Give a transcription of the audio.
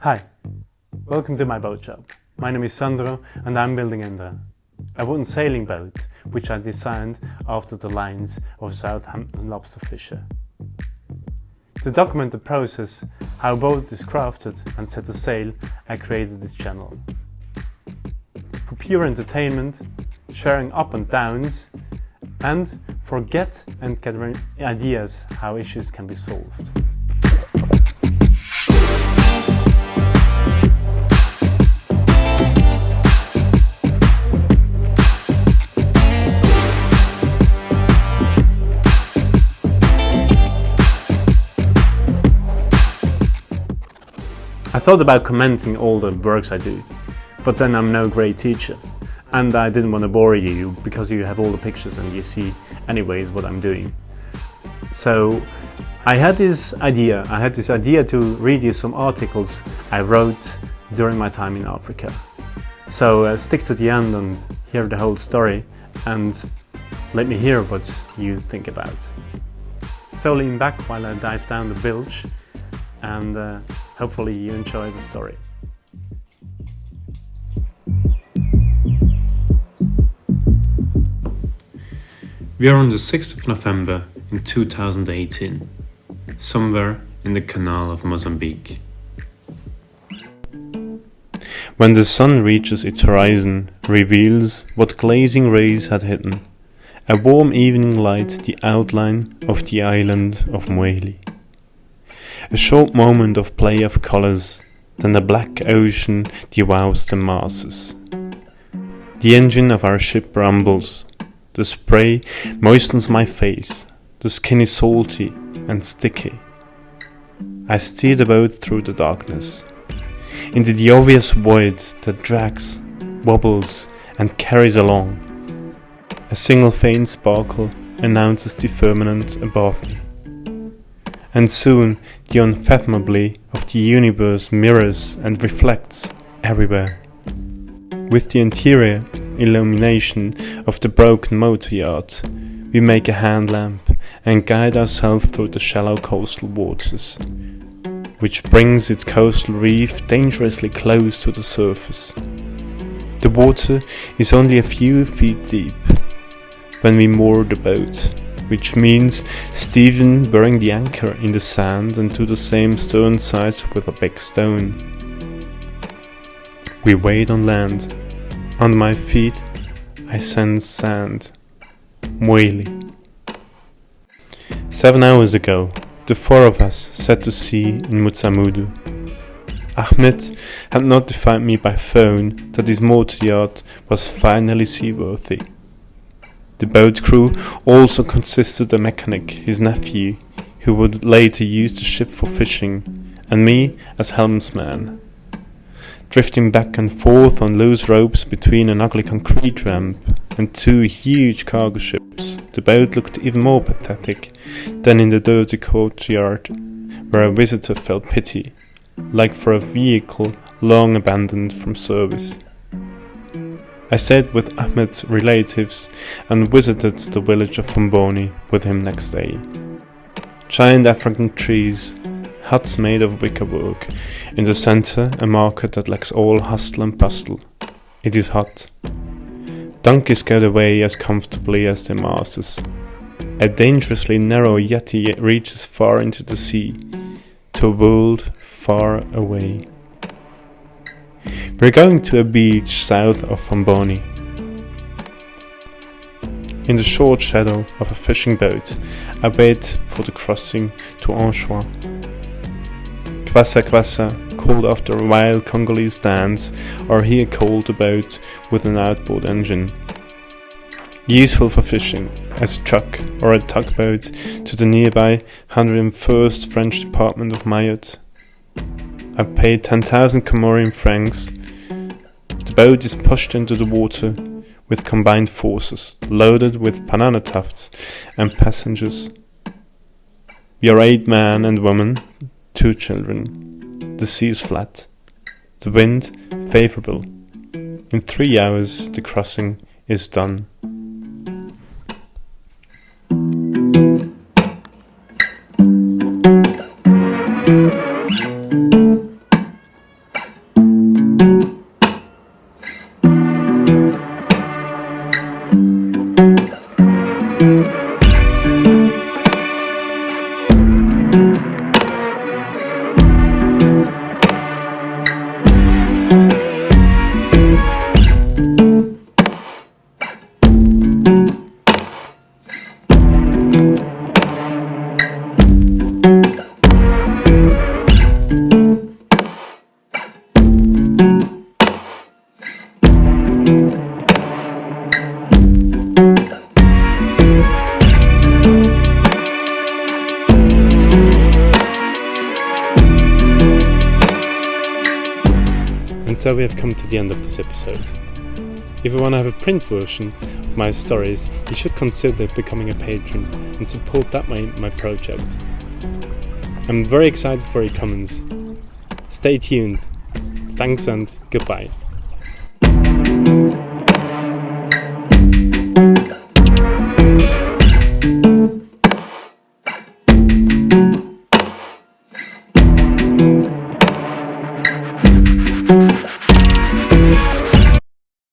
Hi, welcome to my boat shop. My name is Sandro and I'm building Endra, a wooden sailing boat which I designed after the lines of a Southampton lobster fisher. To document the process, how a boat is crafted and set to sail, I created this channel. For pure entertainment, sharing up and downs, and for get and gathering ideas how issues can be solved. I thought about commenting all the works I do, but then I'm no great teacher, and I didn't want to bore you because you have all the pictures and you see anyways what I'm doing. So I had this idea to read you some articles I wrote during my time in Africa. So stick to the end and hear the whole story and let me hear what you think about. So lean back while I dive down the bilge and hopefully you enjoy the story. We are on the 6th of November in 2018, somewhere in the canal of Mozambique. When the sun reaches its horizon, reveals what glazing rays had hidden, a warm evening light the outline of the island of Nile. A short moment of play of colours, then the black ocean devours the masses. The engine of our ship rumbles. The spray moistens my face. The skin is salty and sticky. I steer the boat through the darkness, into the obvious void that drags, wobbles and carries along. A single faint sparkle announces the firmament above me. And soon the unfathomably of the universe mirrors and reflects everywhere. With the interior illumination of the broken motor yacht, we make a hand lamp and guide ourselves through the shallow coastal waters, which brings its coastal reef dangerously close to the surface. The water is only a few feet deep when we moor the boat, which means Stephen burying the anchor in the sand and to the same stern side with a big stone. We wait on land. Under my feet I sense sand. Whaley. 7 hours ago, the four of us set to sea in Mutsamudu. Ahmed had notified me by phone that his motor yacht was finally seaworthy. The boat crew also consisted of a mechanic, his nephew, who would later use the ship for fishing, and me as helmsman. Drifting back and forth on loose ropes between an ugly concrete ramp and two huge cargo ships, the boat looked even more pathetic than in the dirty courtyard, where a visitor felt pity, like for a vehicle long abandoned from service. I stayed with Ahmed's relatives and visited the village of Fomboni with him next day. Giant African trees, huts made of wickerwork, in the center a market that lacks all hustle and bustle. It is hot. Donkeys get away as comfortably as their masters. A dangerously narrow jetty reaches far into the sea, to a world far away. We're going to a beach south of Fomboni. In the short shadow of a fishing boat, I wait for the crossing to Anchois. Kwassa kwassa, called after a wild Congolese dance, or here called a boat with an outboard engine. Useful for fishing, as a truck or a tugboat to the nearby 101st French department of Mayotte. I paid 10,000 Comorian francs. The boat is pushed into the water with combined forces, loaded with banana tufts and passengers. We are 8 men and women, 2 children. The sea is flat, the wind favorable. In 3 hours the crossing is done. so we have come to the end of this episode. If you want to have a print version of my stories, you should consider becoming a patron and support that my project. I'm very excited for your comments. Stay tuned. Thanks and goodbye.